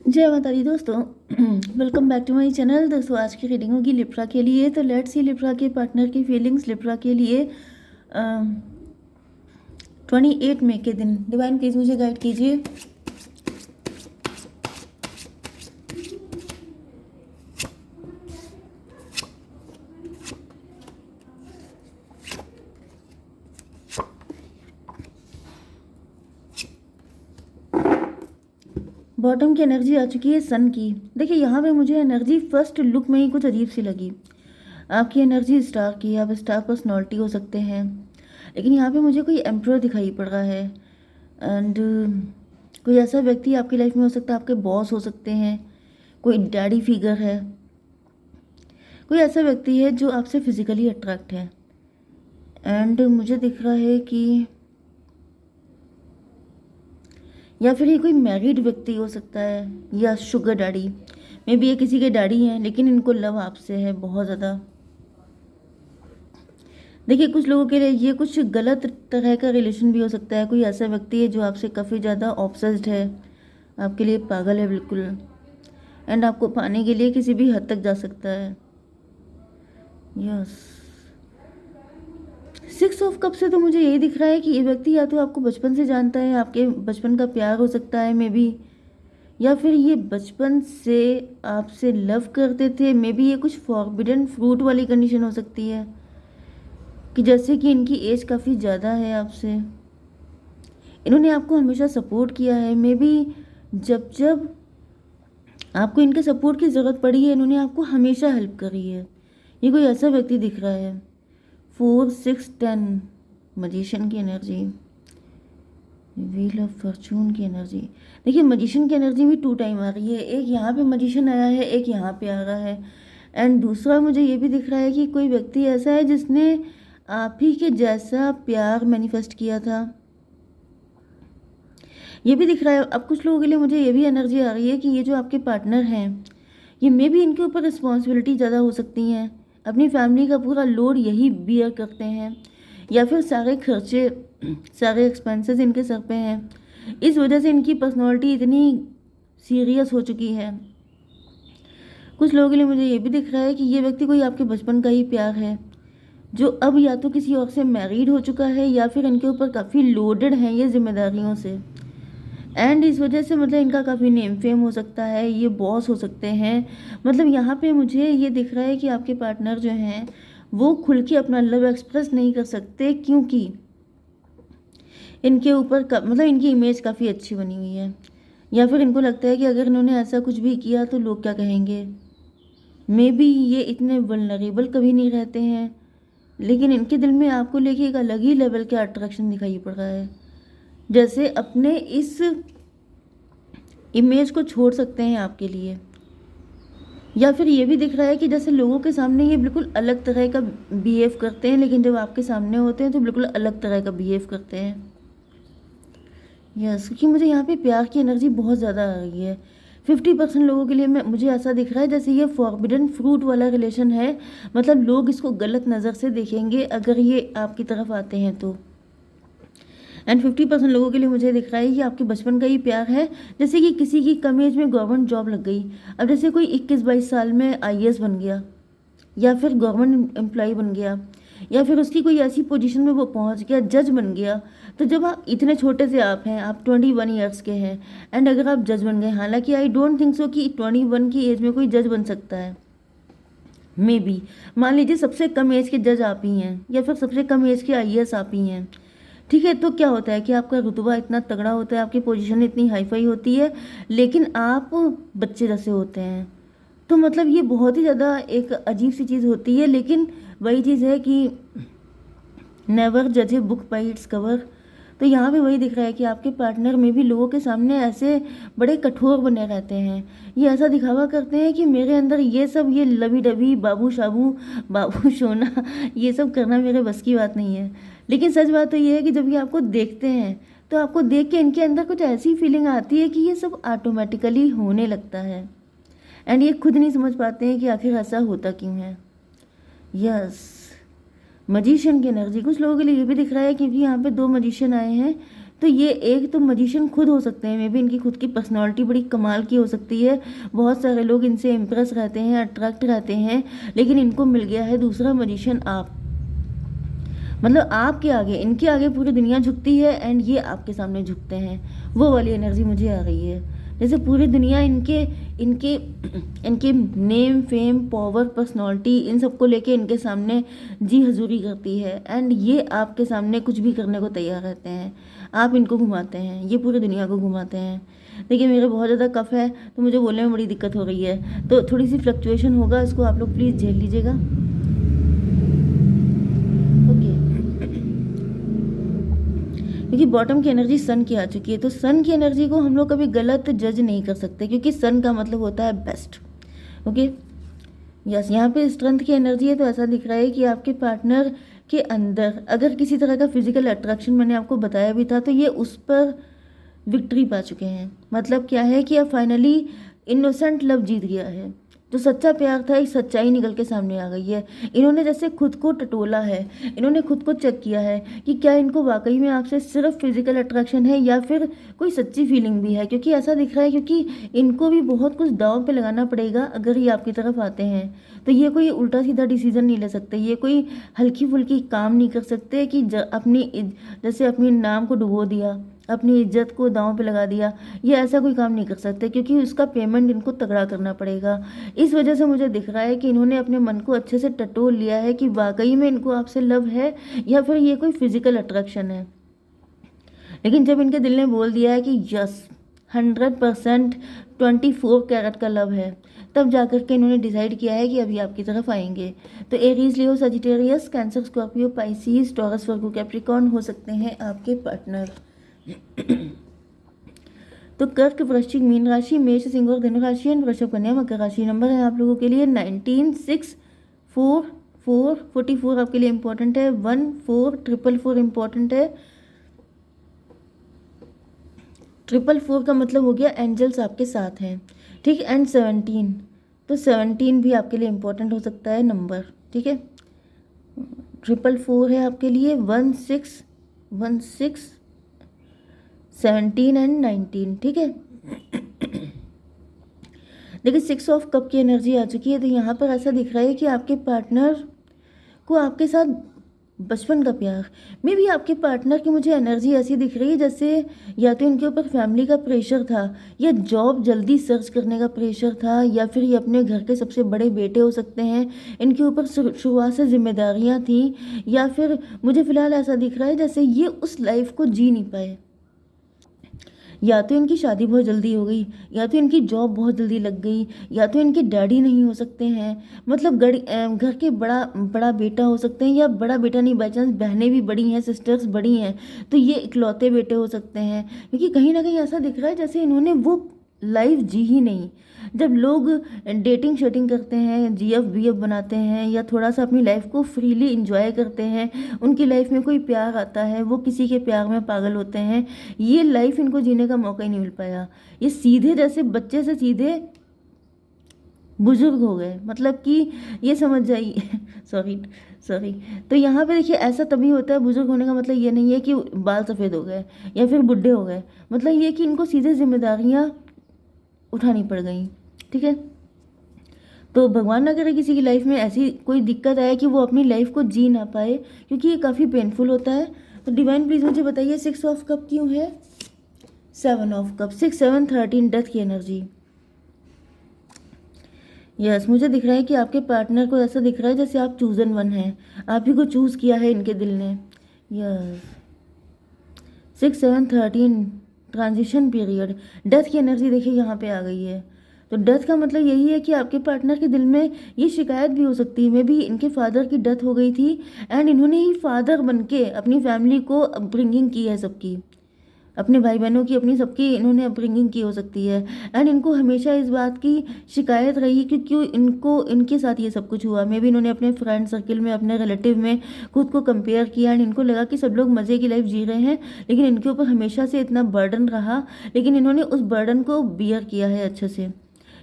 जय माता दी दोस्तों। Welcome back to my channel. दोस्तों आज की रीडिंग होगी लिब्रा के लिए। तो लेट्स सी लिब्रा के पार्टनर की फीलिंग्स लिब्रा के लिए 28 मई के दिन। डिवाइन प्लीज मुझे गाइड कीजिए। बॉटम की एनर्जी आ चुकी है सन की। देखिए यहाँ पे मुझे एनर्जी फर्स्ट लुक में ही कुछ अजीब सी लगी। आपकी एनर्जी स्टार की है, आप स्टार पर्सनैलिटी हो सकते हैं, लेकिन यहाँ पे मुझे कोई एम्परर दिखाई पड़ रहा है। एंड कोई ऐसा व्यक्ति आपकी लाइफ में हो सकता है, आपके बॉस हो सकते हैं, कोई डैडी फिगर है, कोई ऐसा व्यक्ति है जो आपसे फिजिकली अट्रैक्ट है। एंड मुझे दिख रहा है कि या फिर ये कोई मैरिड व्यक्ति हो सकता है या शुगर डैडी। मे बी ये किसी के डैडी हैं, लेकिन इनको लव आपसे है बहुत ज़्यादा। देखिए कुछ लोगों के लिए ये कुछ गलत तरह का रिलेशन भी हो सकता है। कोई ऐसा व्यक्ति है जो आपसे काफ़ी ज़्यादा ऑब्सेस्ड है, आपके लिए पागल है बिल्कुल, एंड आपको पाने के लिए किसी भी हद तक जा सकता है। यस, 6 ऑफ कप से तो मुझे यही दिख रहा है कि ये व्यक्ति या तो आपको बचपन से जानता है, आपके बचपन का प्यार हो सकता है मे बी, या फिर ये बचपन से आपसे लव करते थे। मे बी ये कुछ फॉरबिडन फ्रूट वाली कंडीशन हो सकती है कि जैसे कि इनकी एज काफ़ी ज़्यादा है आपसे, इन्होंने आपको हमेशा सपोर्ट किया है। मे बी जब जब आपको इनके सपोर्ट की ज़रूरत पड़ी है, इन्होंने आपको हमेशा हेल्प करी है। ये कोई ऐसा व्यक्ति दिख रहा है। 4, 6, 10 मजिशियन की एनर्जी, व्हील ऑफ फॉर्चून की एनर्जी। देखिए मजिशियन की एनर्जी भी 2 टाइम आ रही है। एक यहाँ पे मजिशियन आया है, एक यहाँ पे आ रहा है। एंड दूसरा मुझे ये भी दिख रहा है कि कोई व्यक्ति ऐसा है जिसने आप ही के जैसा प्यार मैनिफेस्ट किया था। ये भी दिख रहा है। अब कुछ लोगों के लिए मुझे ये भी एनर्जी आ रही है कि ये जो आपके पार्टनर हैं, ये मे भी इनके ऊपर रिस्पॉन्सिबिलिटी ज़्यादा हो सकती हैं, अपनी फैमिली का पूरा लोड यही बियर करते हैं, या फिर सारे खर्चे सारे एक्सपेंसेस इनके सर पे हैं। इस वजह से इनकी पर्सनालिटी इतनी सीरियस हो चुकी है। कुछ लोगों के लिए मुझे ये भी दिख रहा है कि ये व्यक्ति कोई आपके बचपन का ही प्यार है, जो अब या तो किसी और से मैरिड हो चुका है या फिर इनके ऊपर काफ़ी लोडेड हैं ये जिम्मेदारियों से। एंड इस वजह से मतलब इनका काफ़ी नेम फेम हो सकता है, ये बॉस हो सकते हैं। मतलब यहाँ पे मुझे ये दिख रहा है कि आपके पार्टनर जो हैं वो खुल के अपना लव एक्सप्रेस नहीं कर सकते, क्योंकि इनके ऊपर मतलब इनकी इमेज काफ़ी अच्छी बनी हुई है, या फिर इनको लगता है कि अगर इन्होंने ऐसा कुछ भी किया तो लोग क्या कहेंगे। मे बी ये इतने वल्नरेबल कभी नहीं रहते हैं, लेकिन इनके दिल में आपको लेके एक अलग ही लेवल का अट्रैक्शन दिखाई पड़ रहा है। जैसे अपने इस इमेज को छोड़ सकते हैं आपके लिए, या फिर ये भी दिख रहा है कि जैसे लोगों के सामने ये बिल्कुल अलग तरह का बिहेव करते हैं, लेकिन जब आपके सामने होते हैं तो बिल्कुल अलग तरह का बिहेव करते हैं। यस, क्योंकि मुझे यहाँ पे प्यार की एनर्जी बहुत ज़्यादा आ रही है। 50% लोगों के लिए मुझे ऐसा दिख रहा है जैसे ये फॉरबिडन फ्रूट वाला रिलेशन है। मतलब लोग इसको गलत नज़र से देखेंगे अगर ये आपकी तरफ आते हैं तो। एंड 50% लोगों के लिए मुझे दिख रहा है कि आपके बचपन का ही प्यार है। जैसे कि किसी की कम एज में गवर्नमेंट जॉब लग गई। अब जैसे कोई 21-22 साल में IAS बन गया, या फिर गवर्नमेंट एम्प्लॉय बन गया, या फिर उसकी कोई ऐसी पोजीशन में वो पहुंच गया, जज बन गया। तो जब आप इतने छोटे से आप हैं, आप 21 ईयर्स के हैं, एंड अगर आप जज बन गए, हालांकि आई डोंट थिंक सो कि 21 की एज में कोई जज बन सकता है। मे बी मान लीजिए सबसे कम एज के जज आप ही हैं, या फिर सबसे कम एज के IAS आप ही हैं। ठीक है, तो क्या होता है कि आपका रुतबा इतना तगड़ा होता है, आपकी पोजीशन इतनी हाईफाई होती है, लेकिन आप बच्चे जैसे होते हैं। तो मतलब ये बहुत ही ज़्यादा एक अजीब सी चीज़ होती है। लेकिन वही चीज़ है कि नेवर जज a book by its cover. तो यहाँ पे वही दिख रहा है कि आपके पार्टनर में भी लोगों के सामने ऐसे बड़े कठोर बने रहते हैं। ये ऐसा दिखावा करते हैं कि मेरे अंदर ये सब, ये लवी डबी बाबू शाबू बाबू सोना, ये सब करना मेरे बस की बात नहीं है। लेकिन सच बात तो ये है कि जब ये आपको देखते हैं तो आपको देख के इनके अंदर कुछ ऐसी फीलिंग आती है कि ये सब ऑटोमेटिकली होने लगता है, एंड ये खुद नहीं समझ पाते हैं कि आखिर ऐसा होता क्यों है। यस, मजिशियन की एनर्जी कुछ लोगों के लिए ये भी दिख रहा है, क्योंकि यहाँ पे 2 मजिशियन आए हैं, तो ये एक तो मजिशियन खुद हो सकते हैं, मे बी इनकी खुद की पर्सनालिटी बड़ी कमाल की हो सकती है, बहुत सारे लोग इनसे इम्प्रेस रहते हैं, अट्रैक्ट रहते हैं, लेकिन इनको मिल गया है दूसरा मजिशियन आप। मतलब आपके आगे, इनके आगे पूरी दुनिया झुकती है एंड ये आपके सामने झुकते हैं, वो वाली एनर्जी मुझे आ रही है। जैसे पूरी दुनिया इनके इनके इनके नेम, फेम, पावर, पर्सनालिटी, इन सबको लेके इनके सामने जी हजूरी करती है एंड ये आपके सामने कुछ भी करने को तैयार रहते हैं। आप इनको घुमाते हैं, ये पूरी दुनिया को घुमाते हैं। देखिए मेरे बहुत ज़्यादा कफ है तो मुझे बोलने में बड़ी दिक्कत हो रही है, तो थोड़ी सी फ्लक्चुएशन होगा, इसको आप लोग प्लीज़ झेल लीजिएगा। ओके, क्योंकि बॉटम की एनर्जी सन की आ चुकी है, तो सन की एनर्जी को हम लोग कभी गलत जज नहीं कर सकते, क्योंकि सन का मतलब होता है बेस्ट। ओके, यस, यहाँ पे स्ट्रेंथ की एनर्जी है, तो ऐसा दिख रहा है कि आपके पार्टनर के अंदर अगर किसी तरह का फिजिकल अट्रैक्शन मैंने आपको बताया भी था, तो ये उस पर विक्ट्री पा चुके हैं। मतलब क्या है कि अब फाइनली इनोसेंट लव जीत गया है, जो सच्चा प्यार था एक सच्चाई निकल के सामने आ गई है। इन्होंने जैसे खुद को टटोला है, इन्होंने खुद को चेक किया है कि क्या इनको वाकई में आपसे सिर्फ फिजिकल अट्रैक्शन है या फिर कोई सच्ची फीलिंग भी है, क्योंकि ऐसा दिख रहा है क्योंकि इनको भी बहुत कुछ दांव पे लगाना पड़ेगा अगर ये आपकी तरफ आते हैं। तो ये कोई उल्टा सीधा डिसीजन नहीं ले सकते, ये कोई हल्की फुल्की काम नहीं कर सकते कि जैसे अपने नाम को डुबो दिया, अपनी इज्जत को दांव पे लगा दिया, ये ऐसा कोई काम नहीं कर सकते, क्योंकि उसका पेमेंट इनको तगड़ा करना पड़ेगा। इस वजह से मुझे दिख रहा है कि इन्होंने अपने मन को अच्छे से टटोल लिया है कि वाकई में इनको आपसे लव है या फिर ये कोई फिजिकल अट्रैक्शन है। लेकिन जब इनके दिल ने बोल दिया है कि यस 100% 24 कैरेट का लव है, तब जाकर के इन्होंने डिसाइड किया है कि अभी आपकी तरफ आएंगे। तो Aries, Leo, Sagittarius, Cancer, Scorpio, Pisces, Taurus, Virgo, Capricorn हो सकते हैं आपके पार्टनर। तो कर्क, वृश्चिक, मीन राशि, मेष, सिंह और धनु राशि एंड वृषभ, कन्या, मकर राशि। नंबर है आप लोगों के लिए 19, 6, 4, 4, 44 आपके लिए इंपॉर्टेंट है, 1, 4, 444 इंपॉर्टेंट है। 444 का मतलब हो गया एंजल्स आपके साथ हैं, ठीक, एंड 17, तो 17 भी आपके लिए इंपॉर्टेंट हो सकता है नंबर, ठीक है। 444 है आपके लिए, 1, 6, 1, 6, 17 एंड 19, ठीक है। देखिए 6 ऑफ कप की एनर्जी आ चुकी है, तो यहाँ पर ऐसा दिख रहा है कि आपके पार्टनर को आपके साथ बचपन का प्यार, मे भी आपके पार्टनर की मुझे एनर्जी ऐसी दिख रही है जैसे या तो इनके ऊपर फैमिली का प्रेशर था, या जॉब जल्दी सर्च करने का प्रेशर था, या फिर ये अपने घर के सबसे बड़े बेटे हो सकते हैं, इनके ऊपर शुरुआत से जिम्मेदारियां थी, या फिर मुझे फ़िलहाल ऐसा दिख रहा है जैसे ये उस लाइफ को जी नहीं पाए। या तो इनकी शादी बहुत जल्दी हो गई, या तो इनकी जॉब बहुत जल्दी लग गई, या तो इनके डैडी नहीं हो सकते हैं, मतलब घर के बड़ा बड़ा बेटा हो सकते हैं, या बड़ा बेटा नहीं, बाई चांस बहनें भी बड़ी हैं, सिस्टर्स बड़ी हैं, तो ये इकलौते बेटे हो सकते हैं। क्योंकि कहीं ना कहीं ऐसा दिख रहा है जैसे इन्होंने वो लाइफ जी ही नहीं। जब लोग डेटिंग शेटिंग करते हैं, जीएफ बीएफ बनाते हैं, या थोड़ा सा अपनी लाइफ को फ्रीली इंजॉय करते हैं, उनकी लाइफ में कोई प्यार आता है, वो किसी के प्यार में पागल होते हैं, ये लाइफ इनको जीने का मौका ही नहीं मिल पाया। ये सीधे जैसे बच्चे से सीधे बुजुर्ग हो गए, मतलब कि ये समझ जाइए सॉरी सॉरी। तो यहाँ पे देखिए ऐसा तभी होता है, बुजुर्ग होने का मतलब ये नहीं है कि बाल सफ़ेद हो गए या फिर बुढ़े हो गए, मतलब ये कि इनको सीधे जिम्मेदारियाँ उठानी पड़ गई, ठीक है। तो भगवान ना करे किसी की लाइफ में ऐसी कोई दिक्कत आए कि वो अपनी लाइफ को जी ना पाए, क्योंकि ये काफ़ी पेनफुल होता है। तो डिवाइन प्लीज़ मुझे बताइए 6 ऑफ कप क्यों है, 7 ऑफ कप, 6, 7, 13 डेथ की एनर्जी। यस, मुझे दिख रहा है कि आपके पार्टनर को ऐसा दिख रहा है जैसे आप चूजन वन हैं, आप ही को चूज़ किया है इनके दिल ने। यस, 6, 7, 13 ट्रांजिशन पीरियड, डेथ की एनर्जी देखिए यहाँ पे आ गई है। तो डेथ का मतलब यही है कि आपके पार्टनर के दिल में ये शिकायत भी हो सकती है, मे भी इनके फादर की डेथ हो गई थी एंड इन्होंने ही फादर बन के अपनी फैमिली को अपब्रिंगिंग की है, सबकी, अपने भाई बहनों की, अपनी सबकी इन्होंने अपब्रिंगिंग की हो सकती है। एंड इनको हमेशा इस बात की शिकायत रही कि क्यों इनको इनके साथ ये सब कुछ हुआ। मे भी इन्होंने अपने फ्रेंड सर्किल में, अपने रिलेटिव में खुद को कंपेयर किया एंड इनको लगा कि सब लोग मज़े की लाइफ जी रहे हैं, लेकिन इनके ऊपर हमेशा से इतना बर्डन रहा, लेकिन इन्होंने उस बर्डन को बियर किया है अच्छे से,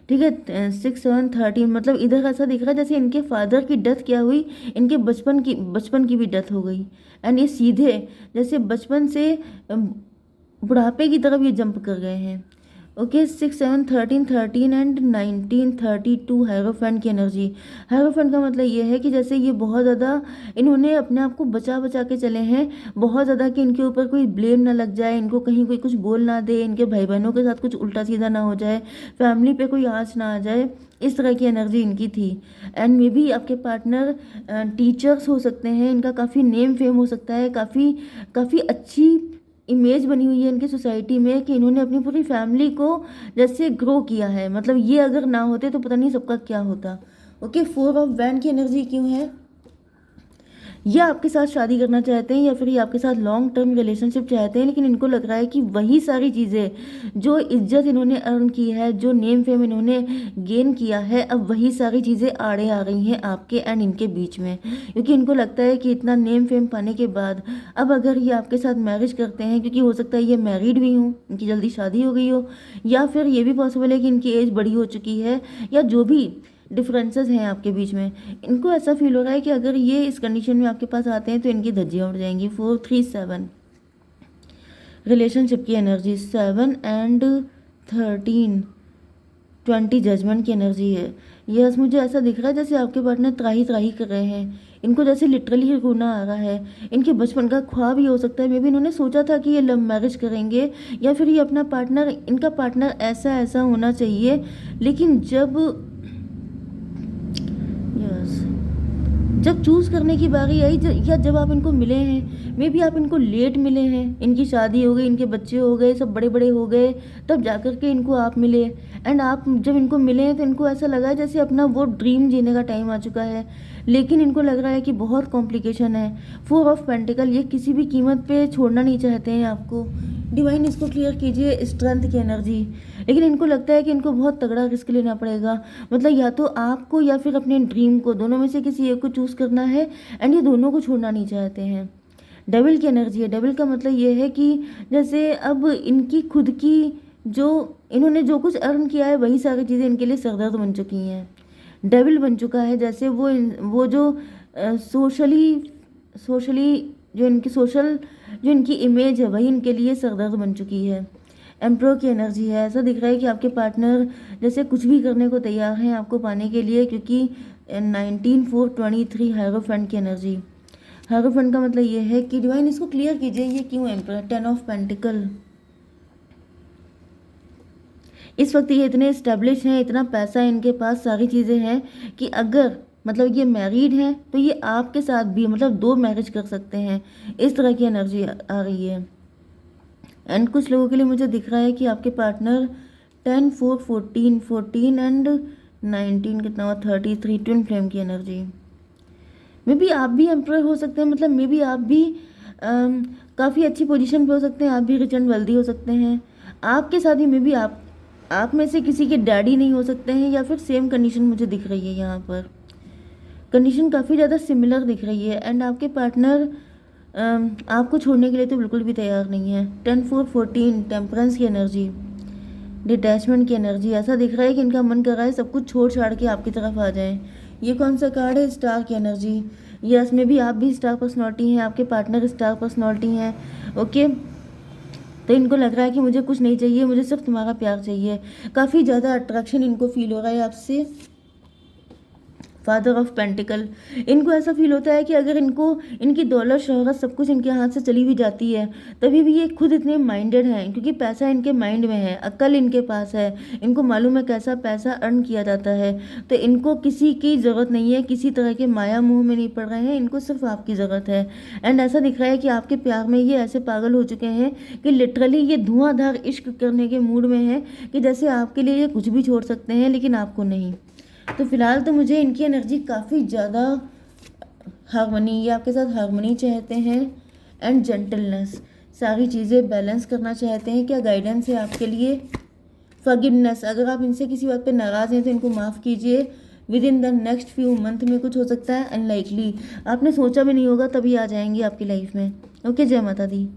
ठीक है। 6, 7, 13 मतलब इधर ऐसा दिख रहा है जैसे इनके फादर की डेथ क्या हुई, इनके बचपन की भी डेथ हो गई। एंड ये सीधे जैसे बचपन से बुढ़ापे की तरफ ये जंप कर गए हैं। ओके 6 7 13 13 एंड 19 32 हायरोफेंट की एनर्जी। हायरोफेंट का मतलब ये है कि जैसे ये बहुत ज़्यादा इन्होंने अपने आप को बचा बचा के चले हैं बहुत ज़्यादा, कि इनके ऊपर कोई ब्लेम ना लग जाए, इनको कहीं कोई कुछ बोल ना दे, इनके भाई बहनों के साथ कुछ उल्टा सीधा ना हो जाए, फैमिली पे कोई आँच ना आ जाए, इस तरह की एनर्जी इनकी थी। एंड मे बी आपके पार्टनर टीचर्स हो सकते हैं, इनका काफ़ी नेम फेम हो सकता है, काफ़ी काफ़ी अच्छी इमेज बनी हुई है इनकी सोसाइटी में कि इन्होंने अपनी पूरी फैमिली को जैसे ग्रो किया है। मतलब ये अगर ना होते तो पता नहीं सबका क्या होता। ओके 4 ऑफ वैंड की एनर्जी क्यों है? ये आपके साथ शादी करना चाहते हैं या फिर ये आपके साथ लॉन्ग टर्म रिलेशनशिप चाहते हैं, लेकिन इनको लग रहा है कि वही सारी चीज़ें जो इज्जत इन्होंने अर्न की है, जो नेम फेम इन्होंने गेन किया है, अब वही सारी चीज़ें आड़े आ रही हैं आपके एंड इनके बीच में। क्योंकि इनको लगता है कि इतना नेम फेम पाने के बाद अब अगर ये आपके साथ मैरिज करते हैं, क्योंकि हो सकता है ये मैरिड भी हों, इनकी जल्दी शादी हो गई हो, या फिर ये भी पॉसिबल है कि इनकी एज बड़ी हो चुकी है, या जो भी डिफरेंसेस हैं आपके बीच में, इनको ऐसा फील हो रहा है कि अगर ये इस कंडीशन में आपके पास आते हैं तो इनकी धज्जियाँ उड़ जाएंगी। 4 3 7 रिलेशनशिप की एनर्जी। 7 एंड 13 20 जजमेंट की एनर्जी है। यस मुझे ऐसा दिख रहा है जैसे आपके पार्टनर त्राही त्राही कर रहे हैं, इनको जैसे लिटरली रोना आ रहा है। इनके बचपन का ख्वाब ही हो सकता है, मे बी इन्होंने सोचा था कि ये लव मैरिज करेंगे, या फिर ये अपना पार्टनर, इनका पार्टनर ऐसा ऐसा होना चाहिए, लेकिन जब चूज़ करने की बारी आई, या जब आप इनको मिले हैं, मे बी आप इनको लेट मिले हैं, इनकी शादी हो गई, इनके बच्चे हो गए, सब बड़े बड़े हो गए, तब जाकर के इनको आप मिले। एंड आप जब इनको मिले हैं तो इनको ऐसा लगा है जैसे अपना वो ड्रीम जीने का टाइम आ चुका है, लेकिन इनको लग रहा है कि बहुत कॉम्प्लिकेशन है। 4 ऑफ पेंटिकल, ये किसी भी कीमत पे छोड़ना नहीं चाहते हैं आपको। डिवाइन इसको क्लियर कीजिए स्ट्रेंथ की एनर्जी। लेकिन इनको लगता है कि इनको बहुत तगड़ा रिस्क लेना पड़ेगा, मतलब या तो आपको या फिर अपने ड्रीम को, दोनों में से किसी एक को चूज़ करना है, एंड ये दोनों को छोड़ना नहीं चाहते हैं। डेविल की एनर्जी है। डेविल का मतलब ये है कि जैसे अब इनकी खुद की जो इन्होंने जो कुछ अर्न किया है वही सारी चीज़ें इनके लिए सरदर्द बन चुकी हैं। डेविल बन चुका है जैसे वो जो सोशली सोशली जो इनकी इमेज है वही इनके लिए सरदर्द बन चुकी है। एम्प्रो की एनर्जी है। ऐसा दिख रहा है कि आपके पार्टनर जैसे कुछ भी करने को तैयार हैं आपको पाने के लिए, क्योंकि 19 4 23 हायरोफेंट की एनर्जी। हायरोफेंट का मतलब ये है कि डिवाइन इसको क्लियर कीजिए ये क्यों एम्प्रो। 10 of pentacle. इस वक्त ये इतने इस्टेब्लिश हैं, इतना पैसा है इनके पास, सारी चीज़ें हैं कि अगर मतलब ये मैरिड हैं तो ये आपके साथ भी मतलब 2 मैरिज कर सकते हैं, इस तरह की एनर्जी आ रही है। एंड कुछ लोगों के लिए मुझे दिख रहा है कि आपके पार्टनर 10 4 14 14 एंड 19 कितना हुआ 33 ट्विन फ्लेम की एनर्जी। मे बी आप भी एम्प्लॉय हो सकते हैं, मतलब मे बी आप भी काफ़ी अच्छी पोजीशन पे हो सकते हैं, आप भी रिच एंड वेल्दी हो सकते हैं। आपके साथ ही मे बी आप में से किसी के डैडी नहीं हो सकते हैं, या फिर सेम कंडीशन मुझे दिख रही है यहाँ पर। कंडीशन काफ़ी ज़्यादा सिमिलर दिख रही है। एंड आपके पार्टनर आपको छोड़ने के लिए तो बिल्कुल भी तैयार नहीं है। 10 4 14 टेम्परेंस की एनर्जी। डिटैचमेंट की एनर्जी। ऐसा दिख रहा है कि इनका मन कर रहा है सब कुछ छोड़ छाड़ के आपकी तरफ आ जाएं। ये कौन सा कार्ड है? स्टार की एनर्जी। यस में भी आप भी स्टार पर्सनैलिटी हैं, आपके पार्टनर स्टार पर्सनैलिटी हैं। ओके तो इनको लग रहा है कि मुझे कुछ नहीं चाहिए, मुझे सिर्फ तुम्हारा प्यार चाहिए। काफ़ी ज़्यादा अट्रैक्शन इनको फील हो रहा है आपसे। Father of pentacle. इनको ऐसा फील होता है कि अगर इनको इनकी दौलत शोहरत सब कुछ इनके हाथ से चली भी जाती है तभी भी ये खुद इतने माइंडेड हैं, क्योंकि पैसा इनके माइंड में है, अक्ल इनके पास है, इनको मालूम है कैसा पैसा अर्न किया जाता है। तो इनको किसी की ज़रूरत नहीं है, किसी तरह के माया मोह में नहीं पड़ रहे हैं, इनको सिर्फ आपकी ज़रूरत है। एंड ऐसा दिख रहा है कि आपके प्यार में ये ऐसे पागल हो चुके हैं कि लिटरली ये धुआंधार इश्क करने के मूड में है कि जैसे आपके लिए ये कुछ भी छोड़ सकते हैं लेकिन आपको नहीं। तो फिलहाल तो मुझे इनकी एनर्जी काफ़ी ज़्यादा हार्मनी, ये आपके साथ हार्मनी चाहते हैं एंड जेंटलनेस, सारी चीज़ें बैलेंस करना चाहते हैं। क्या गाइडेंस है आपके लिए? फॉरगिवनेस। अगर आप इनसे किसी बात पे नाराज़ हैं तो इनको माफ़ कीजिए। With in the next few month में कुछ हो सकता है, अनलाइकली, आपने सोचा भी नहीं होगा तभी आ जाएंगी आपकी लाइफ में। ओके, जय माता दी।